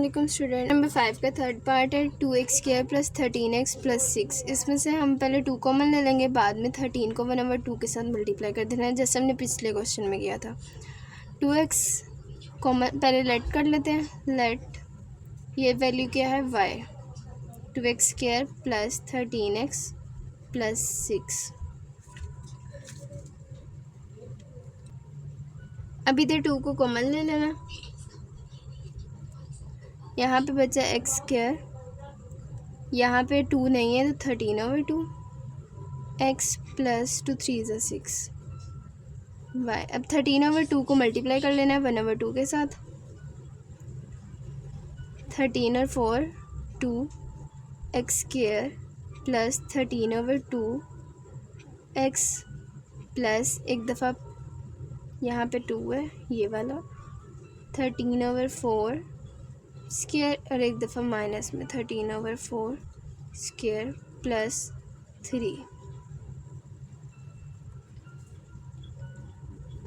अस्सलाम student. Number 5 का third part है 2x² प्लस 13x प्लस 6। इसमें से हम पहले 2 कॉमन ले लेंगे, बाद में 13 को 1/2 के साथ मल्टीप्लाई कर देना है, जैसे हमने पिछले क्वेश्चन में किया था। 2x कॉमन पहले लेट कर लेते हैं। लेट ये वैल्यू क्या है y, 2x² plus 13x plus 6। अब इधर 2 को कॉमन ले लेना, यहाँ पे बचा x², यहाँ पे 2 नहीं है तो 13/2 x प्लस 2 3 = 6 y। अब 13/2 को मल्टीप्लाई कर लेना है 1/2 के साथ। 13 और 4 2 x² प्लस 13/2 x प्लस एक दफ़ा यहाँ पे 2 है ये वाला 13/4 स्क्वायर और एक दफ़ा माइनस में 13/4 स्क्वायर प्लस 3।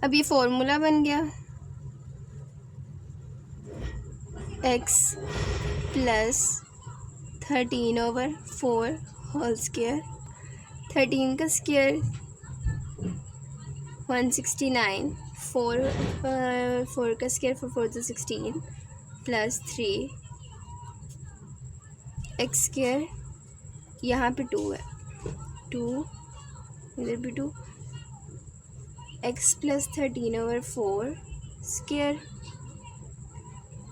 अब ये फॉर्मूला बन गया x प्लस 13/4 होल स्क्वायर। 13 का स्क्वायर 169, 4 का स्क्वायर 4 4 = 16 प्लस 3 x², यहाँ पे 2 है 2, इधर भी 2 x प्लस 13/4 स्क्वायर।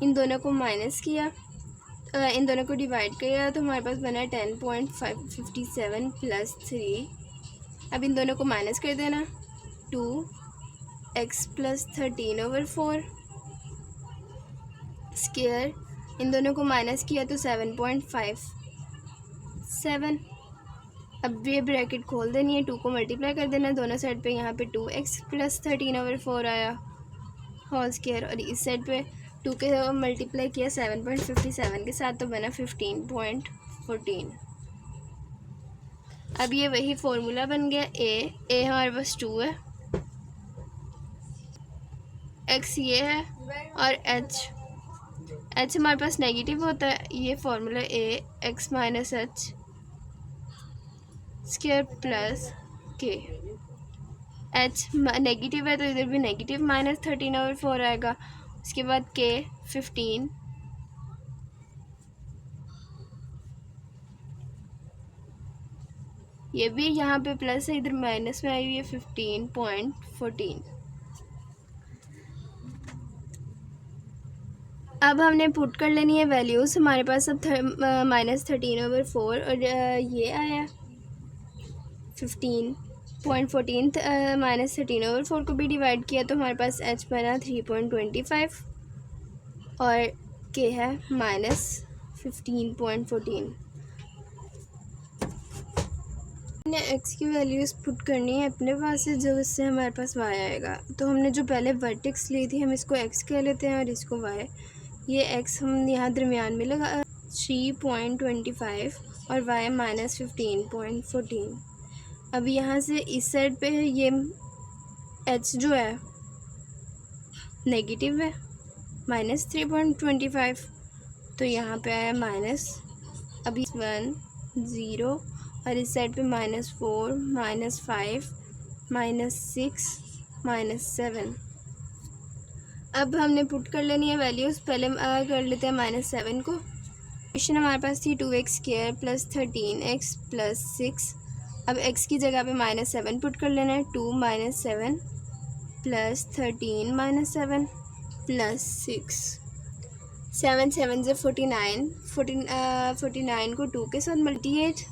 इन दोनों को माइनस किया, इन दोनों को डिवाइड किया तो हमारे पास बना 10.57 प्लस 3। अब इन दोनों को माइनस कर देना, 2x प्लस 13/4 स्क्वायर। इन दोनों को माइनस किया तो 7.57। अब ये ब्रैकेट खोल देनी है, 2 को मल्टीप्लाई कर देना दोनों साइड पे। यहाँ पे 2x प्लस 13/4 आया होल स्क्वायर, और इस साइड पे 2 के मल्टीप्लाई किया 7.57 के साथ तो बना 15.14। अब ये वही फॉर्मूला बन गया a हमारे पास 2 है, x ये है और h हमारे पास नेगेटिव होता है। ये formula a x minus h square plus k। h negative है तो इधर भी नेगेटिव माइनस 13/4 आएगा। उसके बाद k 15, ये भी यहाँ पे प्लस है, इधर माइनस में आई हुई है 15.14। अब हमने पुट कर लेनी है वैल्यूज़। हमारे पास अब -13/4 और ये आया 15.14। माइनस 13/4 को भी डिवाइड किया तो हमारे पास h बना 3.25 और k है -15.14। हमने x की वैल्यूज़ पुट करनी है अपने पास से, जो इससे हमारे पास y आएगा। तो हमने जो पहले वर्टेक्स ली थी हम इसको x कह लेते हैं और इसको y। ये x हम यहाँ दरमियान में लगा 3.25 और y -15.14। अब यहाँ से इस साइड पे ये h जो है नेगेटिव है -3.25, तो यहाँ पे आया माइनस, अभी 1 0 और इस साइड पे -4 -5 -6 -7। अब हमने पुट कर लेनी है वैल्यूज़। पहले कर लेते हैं -7 को। क्वेश्चन हमारे पास थी 2x² प्लस 13x प्लस 6। अब x की जगह पे -7 पुट कर लेना है। 2 - 7 प्लस 13 - 7 प्लस 6। 7 7 = 49, 49 को 2 के साथ 98,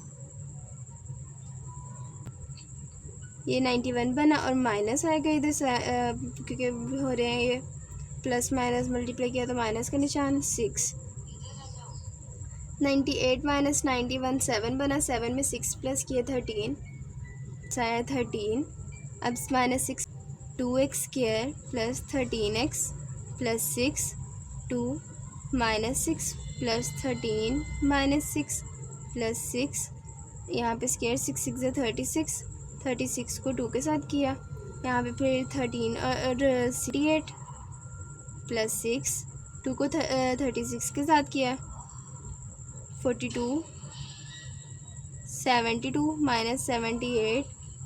ये 91 बना और माइनस आएगा इधर से क्योंकि हो रहे हैं ये प्लस माइनस मल्टीप्लाई किया तो माइनस का निशान 6। 98 - 91 7 बना, 7 में 6 प्लस किया 13 आया 13। अब -6 2x² plus 13x plus 6 2 -6 plus 13 -6 plus 6, यहाँ पे स्क्वायर 6 6 = 36, 36 को 2 के साथ किया। यहाँ पे फिर 13 और 68 प्लस 6 2 को 36 के साथ किया, 42, 72 माइनस 78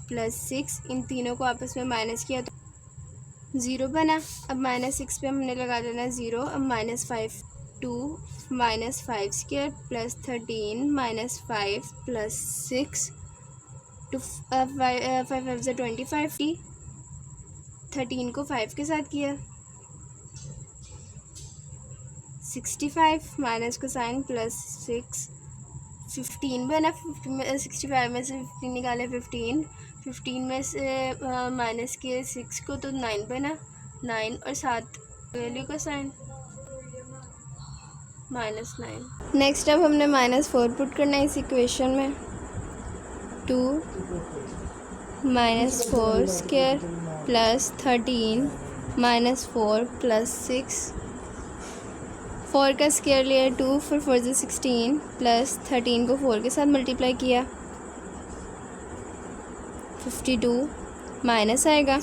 प्लस 6, इन तीनों को आपस में माइनस किया तो 0 बना। अब -6 पे हमने लगा देना 0। अब -5, 2 minus 5 square plus 13 minus 5 plus 6, 5 5 से 25, 13 को 5 के साथ किया, 65 माइनस को साइन प्लस 6, 15 बना। 65 में से 15 निकाले, 15 में से माइनस किए 6 को तो 9 बना, 9 और 7 वैल्यू का साइन -9। नेक्स्ट अब हमने -4 पुट करना है इस इक्वेशन में। 2 -4 स्क्वायर प्लस 13 -4 प्लस 6, 4 का स्क्वायर लिया 2, फिर 4 से 16 प्लस 13 को 4 के साथ मल्टीप्लाई किया, 52 माइनस आएगा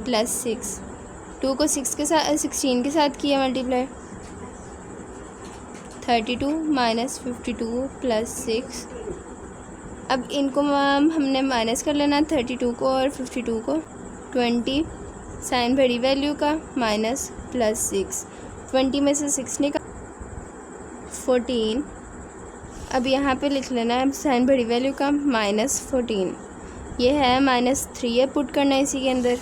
प्लस 6, 2 को 6 के साथ 16 के साथ किया मल्टीप्लाई, 32 माइनस 52 प्लस 6। अब इनको हमने माइनस कर लेना 32 को और 52 को, 20 साइन बड़ी वैल्यू का माइनस प्लस 6, 20 में से 6 निकाल, 14। अब यहाँ पे लिख लेना है साइन बड़ी वैल्यू का -14, ये है -3 है, पुट करना है इसी के अंदर।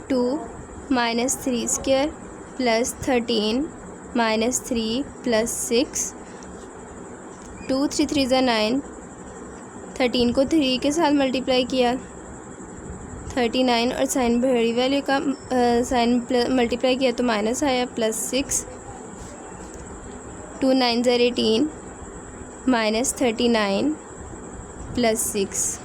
2 -3 स्क्वायर प्लस 13 -3 प्लस 6, 2 3 3 ज़ा 9, 13 को 3 के साथ मल्टीप्लाई किया, 39 और साइन बड़ी वैल्यू का साइन मल्टीप्लाई किया तो माइनस आया प्लस 6, 2 9 ज़ा 18 -39 प्लस 6।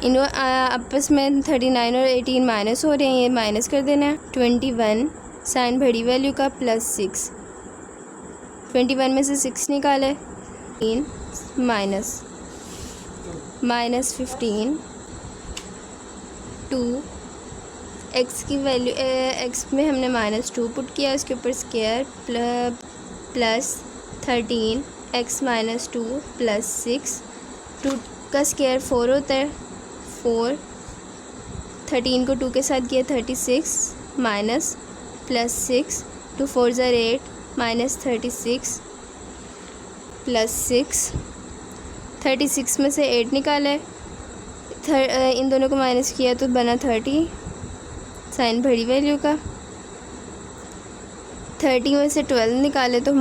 इन आपस में 39 और 18 माइनस हो रहे हैं, ये माइनस कर देना है। 21 साइन बड़ी वैल्यू का प्लस 6, 21 में से 6 निकाले, 3 माइनस -15, 2 एक्स की वैल्यू एक्स में हमने -2 पुट किया, उसके ऊपर स्क्वायर प्लस 13 x -2 प्लस 6, 2 का स्क्वायर 4 होता है, 4, 13 को 2 के साथ किया 36 माइनस प्लस 6, 2 4 ज़ा 8 माइनस 36 प्लस 6, 36 में से 8 निकाले, इन दोनों को माइनस किया तो बना 30 साइन बड़ी वैल्यू का। 30 में से 12 निकाले तो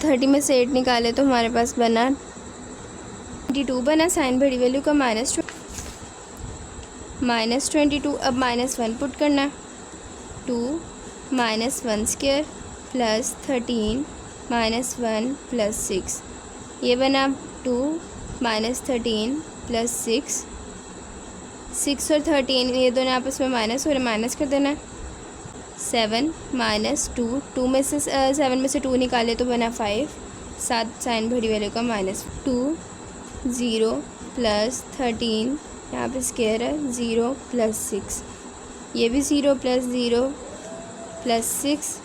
30 में से 8 निकाले तो हमारे पास बना 22 बना साइन बड़ी वैल्यू का -22। अब -1 पुट करना, 2 -1 स्क्वायर प्लस 13 -1 प्लस 6, ये बना 2 -13 प्लस 6, 6 और 13 ये दोनों आपस में माइनस हो रहे, माइनस कर देना। 7 -2, 2 में से 7 में से 2 निकाले तो बना 5, 7 साइन बड़ी वैल्यू का -2, 0 प्लस 13 यहाँ पे स्क्वायर है, 0 प्लस 6, ये भी 0 प्लस 0 प्लस 6,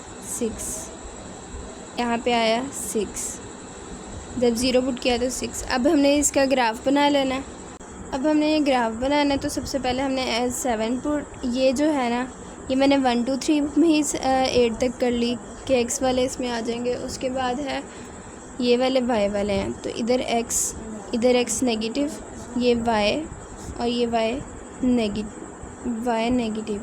यहाँ पे आया 6, जब 0 पुट किया तो 6। अब हमने इसका ग्राफ बना लेना। अब हमने ये ग्राफ बनाना है तो सबसे पहले हमने 7 पुट, ये जो है ना ये मैंने 1 2 3 में ही 8 तक कर ली कि एक्स वाले इसमें आ जाएंगे। उसके बाद है ये वाले वाई वाले हैं, तो इधर एक्स नेगेटिव, ये वाई और ये वाई नेगेटिव।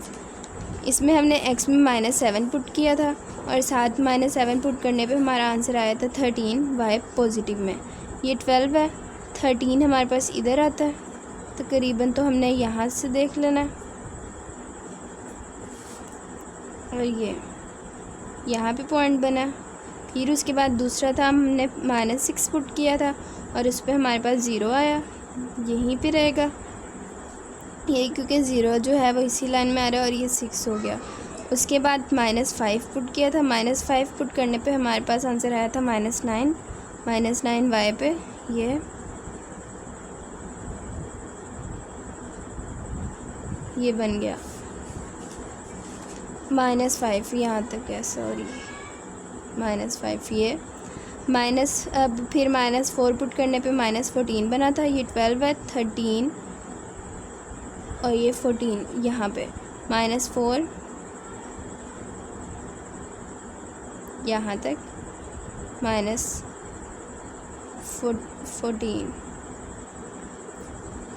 इसमें हमने एक्स में -7 पुट किया था और साथ -7 पुट करने पे हमारा आंसर आया था 13, वाई पॉजिटिव में। ये 12 है, 13 हमारे पास इधर आता है तकरीबन, तो हमने यहाँ से देख लेना। और ये यहाँ पे पॉइंट बना। फिर उसके बाद दूसरा था, हमने -6 पुट किया था और उस पर हमारे पास 0 आया, यहीं पे रहेगा ये, क्योंकि 0 जो है वो इसी लाइन में आ रहा है और ये 6 हो गया। उसके बाद -5 पुट किया था, -5 पुट करने पे हमारे पास आंसर आया था -9 वाई पे, ये बन गया। -5 यहाँ तक है, सॉरी -5 ये माइनस, अब फिर -4 पुट करने पे -14 बना था, ये 12 है, 13 और ये 14 यहाँ पे -4 यहाँ तक -14,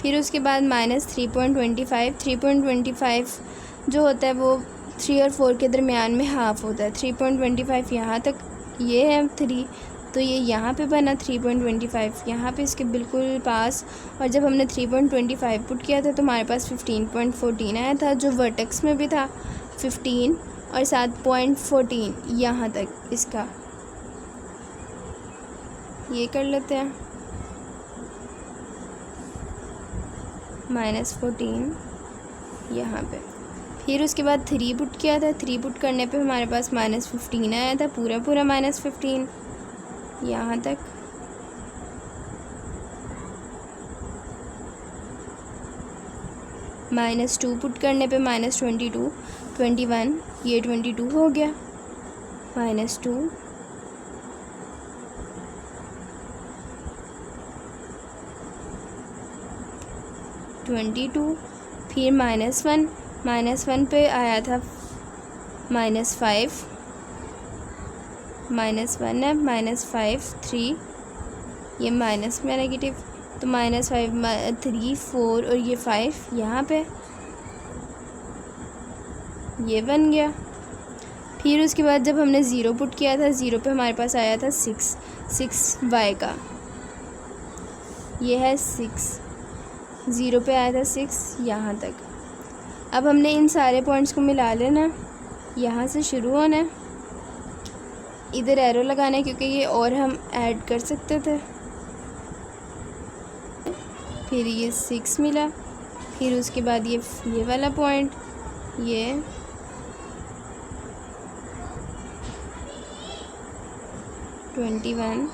फिर उसके बाद -3.25 जो होता है वो 3 और 4 के दरमियान में हाफ़ होता है। 3.25 यहाँ तक ये है 3, तो ये यहाँ पे बना 3.25 यहाँ पे इसके बिल्कुल पास। और जब हमने 3.25 पुट किया था तो हमारे पास 15.14 आया था, जो वर्टेक्स में भी था 15 और साथ 0.14 यहाँ तक इसका। ये कर लेते हैं -14 यहाँ पे, फिर उसके बाद 3 पुट किया था। 3 पुट करने पे हमारे पास -15 आया था, पूरा -15 यहाँ तक। -2 पुट करने पे -22 21 ये 22 हो गया, -2 22, फिर -1 पे आया था -5 -1 है, -5 3 ये माइनस में नेगेटिव, तो -5 3 4 और ये 5 यहाँ पे ये बन गया। फिर उसके बाद जब हमने 0 पुट किया था, 0 पे हमारे पास आया था 6 y का, ये है 6, 0 पे आया था 6 यहाँ तक। अब हमने इन सारे पॉइंट्स को मिला लेना, यहाँ से शुरू होना है, इधर एरो लगाना है क्योंकि ये और हम ऐड कर सकते थे। फिर ये 6 मिला, फिर उसके बाद ये वाला पॉइंट, ये -21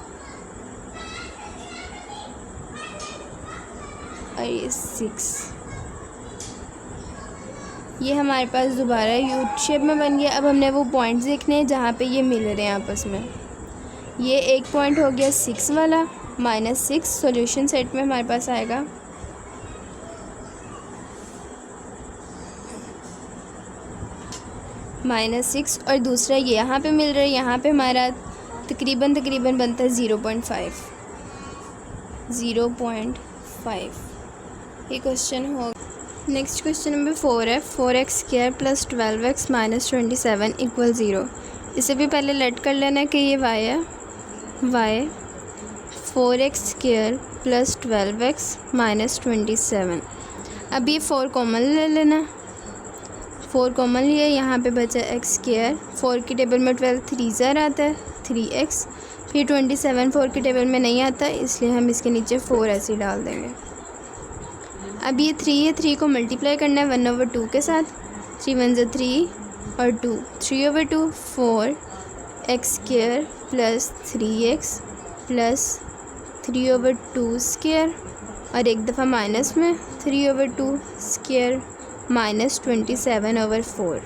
और ये 6, ये हमारे पास दोबारा यू शेप में बन गया। अब हमने वो पॉइंट्स देखने हैं जहाँ पे ये मिल रहे हैं आपस में। ये एक पॉइंट हो गया 6 वाला, -6 सॉल्यूशन सेट में हमारे पास आएगा। -6 और दूसरा ये यहाँ पे मिल रहा है, यहाँ पे हमारा तकरीबन बनता है 0.5 ये क्वेश्चन हो। नेक्स्ट क्वेश्चन नंबर 4 है 4x² + 12x - 27 = 0। इसे भी पहले लेट कर लेना है कि ये y है, y 4x² + 12x - 27। अब ये 4 कॉमन ले लेना, 4 कॉमन लिया, यहाँ पे बचा x², 4 की टेबल में 12 3 ज़र आता है 3x, फिर 27 4 की टेबल में नहीं आता इसलिए हम इसके नीचे 4 ऐसे डाल देंगे। अब ये 3 है, 3 को मल्टीप्लाई करना है 1/2 के साथ, 3 1 ज़ा 3 और 2 3/2 4 x² + 3x + 3/2² और एक दफ़ा माइनस में 3/2² -27/4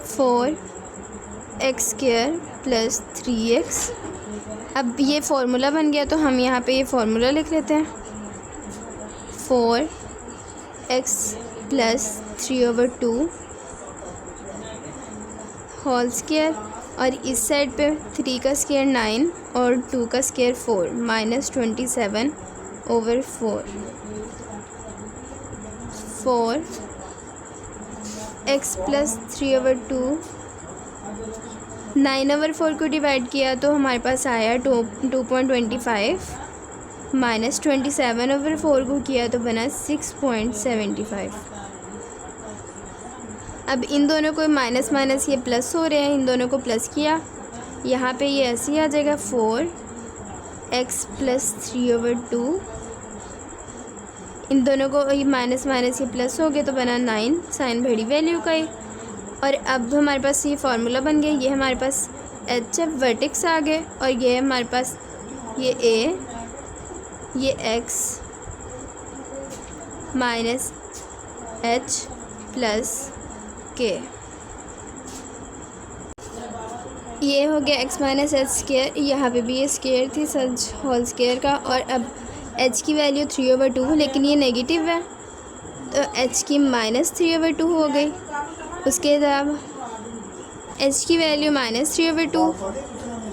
4 x² + 3x। अब ये फार्मूला बन गया तो हम यहाँ पे ये फार्मूला लिख लेते हैं, 4x + 3/2 होल स्क्वायर और इस साइड पे 3 का स्क्वायर 9 और 2 का स्क्वायर 4 -27/4 4x + 3/2 9/4 को डिवाइड किया तो हमारे पास आया 2.25 -27/4 को किया तो बना 6.75। अब इन दोनों को माइनस माइनस ये प्लस हो रहे हैं, इन दोनों को प्लस किया, यहाँ पे ये ऐसे ही आ जाएगा 4x + 3/2, इन दोनों को ये माइनस माइनस ये प्लस हो गए तो बना 9 साइन बड़ी वैल्यू का ही। और अब हमारे पास ये फार्मूला बन गया, ये हमारे पास एच एफ वर्टेक्स आ गए और ये हमारे पास ये ए, ये x - h + के। ये हो गया x माइनस एच स्केयर, यहाँ पे भी ये स्केयर थी सच होल स्केयर का। और अब h की वैल्यू 3/2, लेकिन ये नेगेटिव है तो h की -3/2 हो गई। उसके बाद h की वैल्यू -3/2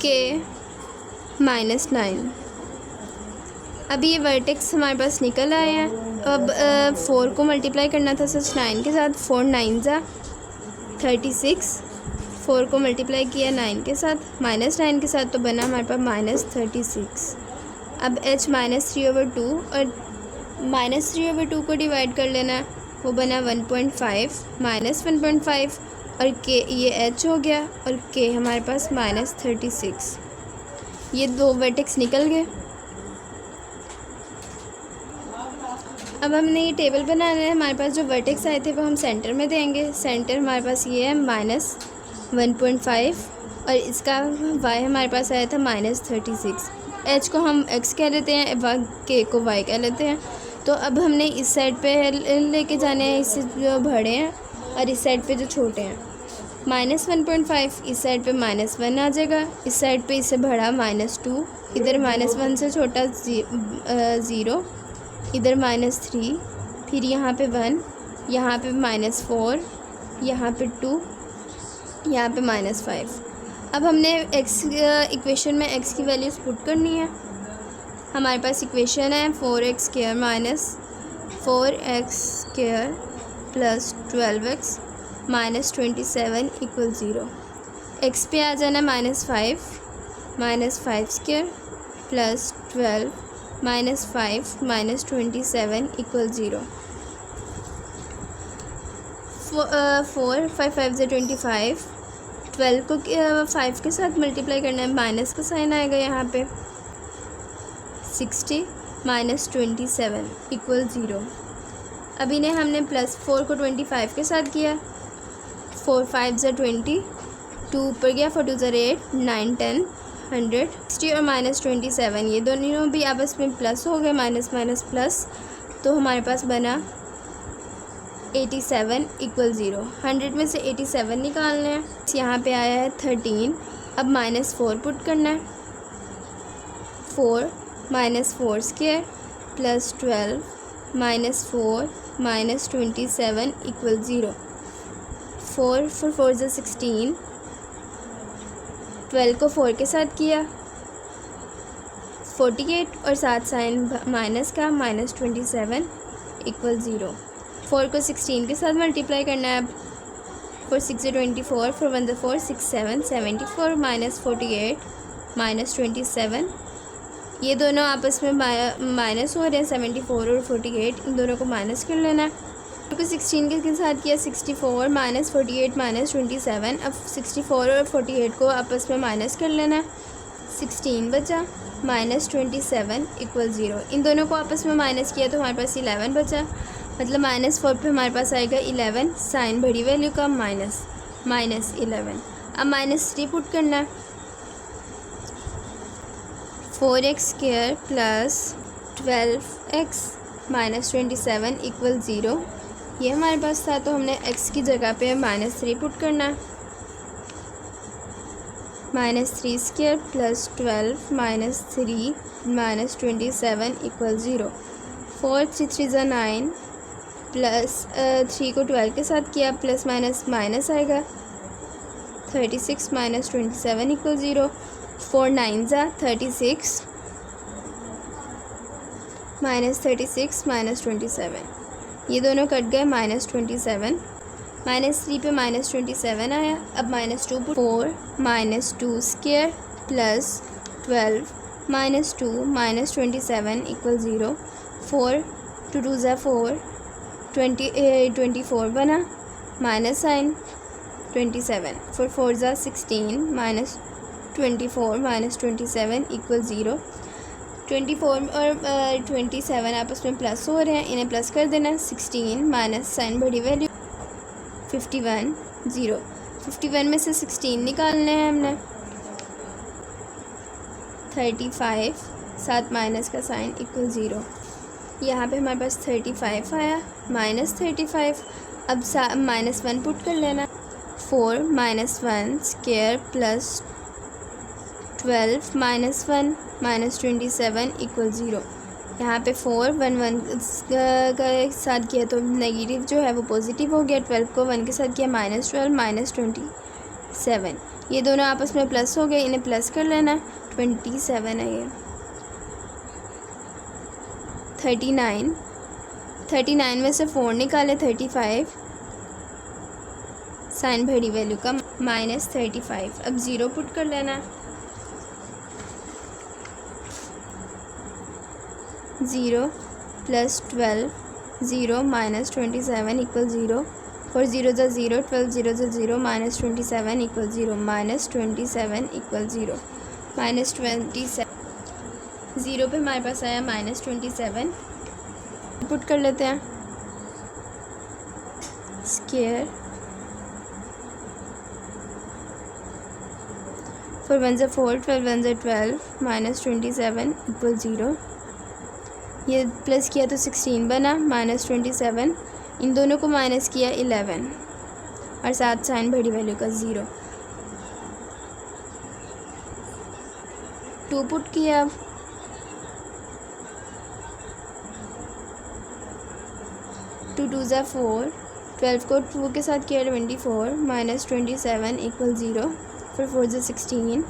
के -9। अभी ये वर्टेक्स हमारे पास निकल आए हैं। अब 4 को मल्टीप्लाई करना था सच 9 के साथ। 4 9 ज़ा 36। 4 को मल्टीप्लाई किया 9 के साथ, -9 के साथ, तो बना हमारे पास -36। अब h -3/2 और -3/2 को डिवाइड कर लेना है, वो बना 1.5 -1.5 और k ये h हो गया और k हमारे पास -36। ये दो वर्टेक्स निकल गए। अब हमने ये टेबल बनाना है। हमारे पास जो वर्टेक्स आए थे वो हम सेंटर में देंगे। सेंटर हमारे पास ये है -1.5 और इसका y हमारे पास आया था -36। h को हम x कह लेते हैं, k को y कह लेते हैं। तो अब हमने इस साइड पे लेके जाने हैं इससे जो बड़े हैं और इस साइड पे जो छोटे हैं। -1.5 इस साइड पे -1 आ जाएगा, इस साइड पे इससे बड़ा -2, इधर -1 से छोटा 0, इधर -3, फिर यहाँ पे 1, यहाँ पे -4, यहाँ पे 2, यहाँ पे -5। अब हमने x इक्वेशन में x की वैल्यूज़ पुट करनी है। हमारे पास इक्वेशन है 4x square minus 4x square plus 12x minus 27 equal 0। x पे आ जाना -5 स्क्वायर प्लस 12 -5 माइनस 27 इक्वल 0। 4 5 5 से 25, 12 को 5 के साथ मल्टीप्लाई करना है, माइनस का साइन आएगा यहाँ पे। 60 माइनस 27 इक्वल 0। अभी ने हमने +4 को 25 के साथ किया। 4 5 से 20, 2 ऊपर गया, 4 2 से 8, 9 10 100। 60 और -27 ये दोनों भी आपस में प्लस हो गए, माइनस माइनस प्लस, तो हमारे पास बना 87 इक्वल 0। 100 में से 87 निकालना है। यहाँ पे आया है 13। अब -4 पुट करना है। 4 -4 स्क्वायर प्लस 12 -4 माइनस 27 इक्वल 0। 4 4 से 16, 12 को 4 के साथ किया, 48 और साथ साइन माइनस का, -27 इक्वल 0। 4 को 16 के साथ मल्टीप्लाई करना है। अब 4 6 से 24, 4 1 से 4, 6 7 74 -48 -27। ये दोनों आपस में माइनस हो रहे हैं, 74 और 48, इन दोनों को माइनस कर लेना है। 4 को 16 के साथ किया, 64 -48 -27। अब 64 और 48 को आपस में माइनस कर लेना है, 16 बचा, -27 इक्वल 0। इन दोनों को आपस में माइनस किया तो हमारे पास 11 बचा, मतलब -4 पे हमारे पास आएगा 11, साइन बड़ी वैल्यू का -11। अब -3 पुट करना है। 4x square plus 12x minus 27 equal 0। ये हमारे पास था, तो हमने x की जगह पे -3 पुट करना है। -3 square plus 12 -3 minus 27 equal 0। 4 3 3 9 plus 3 को 12 के साथ किया, प्लस माइनस माइनस आएगा, 36 -27 इक्वल 0। 4 9 36 -36 -27, ये दोनों कट गए, -27। -3 पे -27 आया। अब -2 4 -2 स्क्वायर प्लस 12 -2 -27 इक्वल 0। 4 2 2 4 24 बना, माइनस साइन 27। 4 4 16 -24 -27 इक्वल 0। 24 और 27 आपस में प्लस हो रहे हैं, इन्हें प्लस कर देना। 16 माइनस साइन बड़ी वैल्यू 51 0। 51 में से 16 निकालने हैं हमने, 35 साथ माइनस का साइन इक्वल 0। यहाँ पे हमारे पास 35 आया, -35। अब -1 पुट कर लेना। 4 - 1 स्क्वायर प्लस 12 - 1 -27 = 0। यहाँ पे 4 1 1 के साथ किया तो नेगेटिव जो है वो पॉजिटिव हो गया। 12 को 1 के साथ किया -12 -27, ये दोनों आपस में प्लस हो गए, इन्हें प्लस कर लेना। 27 है ये। 39 में से 4 निकाले 35, साइन बड़ी वैल्यू का -35। अब 0 पुट कर लेना। 0 + 12 0 - 27 = 0। 4 0 = 0, 12 0 = 0, -27 = 0, -27 = 0। -27 0 पे हमारे पास आया -27। पुट कर लेते हैं। स्क्वायर 4 1 = 4, 12 1 = 12, -27 = 0। ये प्लस किया तो 16 बना, -27, इन दोनों को माइनस किया 11 और साथ साइन बड़ी वैल्यू का 0। 2 पुट किया। 2 2 = 4, 12 को 2 के साथ किया 24, -27 = 0। फिर 4 = 16,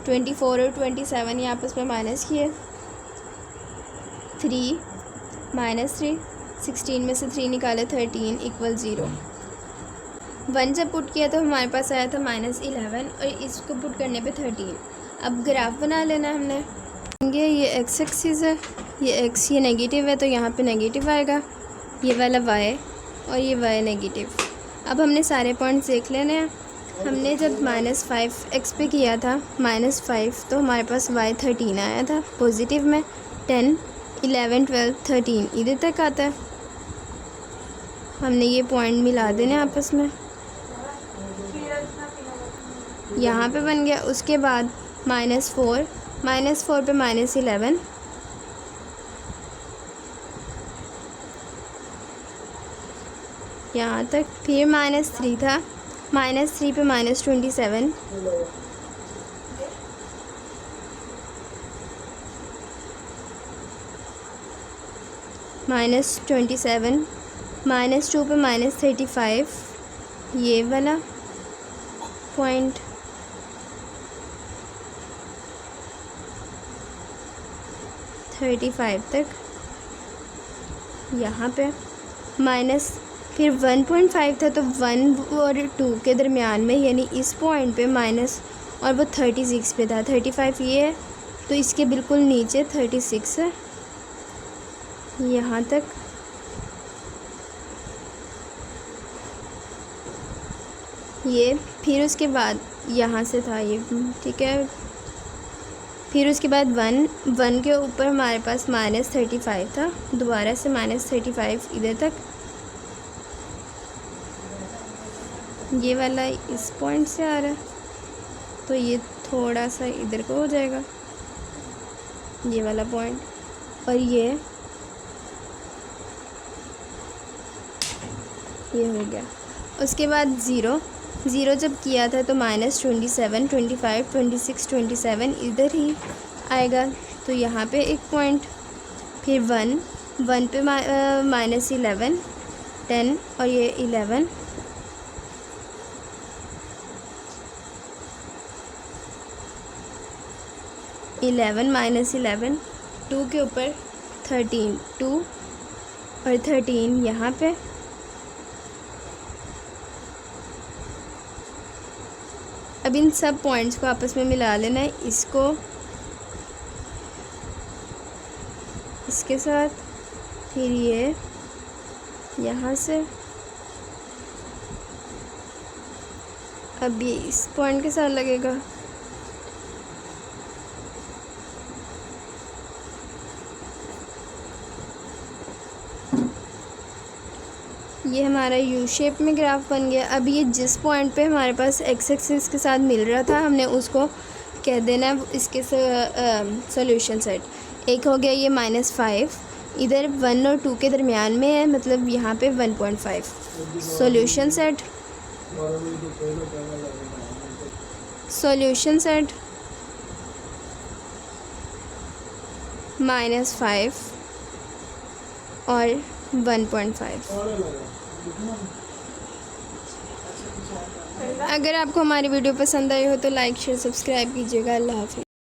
24 और 27 ये आपस में माइनस किए। 3 -3, 16 में से 3 निकाले 13 = 0। 1 जब पुट किया तो हमारे पास आया था -11 और इसको पुट करने पे 13। अब ग्राफ बना लेना हमने। ये एक्स एक्सिस है, ये एक्स ये नेगेटिव है तो यहाँ पे नेगेटिव आएगा, ये वाला वाई और ये वाई नेगेटिव। अब हमने सारे पॉइंट्स देख लेने हैं। हमने जब -5x पे किया था -5 तो हमारे पास y 13 आया था पॉजिटिव में। 10 11 12 13 इधर तक आता है। हमने ये पॉइंट मिला देने आपस में, यहाँ पे बन गया। उसके बाद -4 पे -11, यहाँ तक। फिर -3 था, -3 पे -27, -27, -2 पे -35, ये वाला पॉइंट। -35 तक यहाँ पे माइनस। फिर 1.5 था तो 1 और 2 के दरमियान में, यानी इस पॉइंट पे माइनस, और वो 36 पे था। 35 ये है तो इसके बिल्कुल नीचे 36 है यहाँ तक। ये फिर उसके बाद यहाँ से था ये, ठीक है। फिर उसके बाद 1 के ऊपर हमारे पास -35 था, दोबारा से -35 इधर तक। ये वाला इस पॉइंट से आ रहा है तो ये थोड़ा सा इधर को हो जाएगा, ये वाला पॉइंट। और ये हो गया। उसके बाद 0 जब किया था तो -27 25 26 27 इधर ही आएगा तो यहाँ पे एक पॉइंट। फिर 1 पे -11 10 और ये 11, -11 2 के ऊपर 13 2 और 13 यहाँ पे। अब इन सब पॉइंट्स को आपस में मिला लेना है, इसके साथ। फिर ये यहाँ से, अब ये इस पॉइंट के साथ लगेगा। ये हमारा यू शेप में ग्राफ बन गया। अब ये जिस पॉइंट पे हमारे पास एक्स एक्सिस के साथ मिल रहा था हमने उसको कह देना है इसके सोल्यूशन सेट। एक हो गया ये -5, इधर 1 और 2 के दरमियान में है, मतलब यहाँ पे 1.5। सॉल्यूशन सेट -5 और 1.5। अगर आपको हमारी वीडियो पसंद आई हो तो लाइक शेयर सब्सक्राइब कीजिएगा। अल्लाह हाफिज़।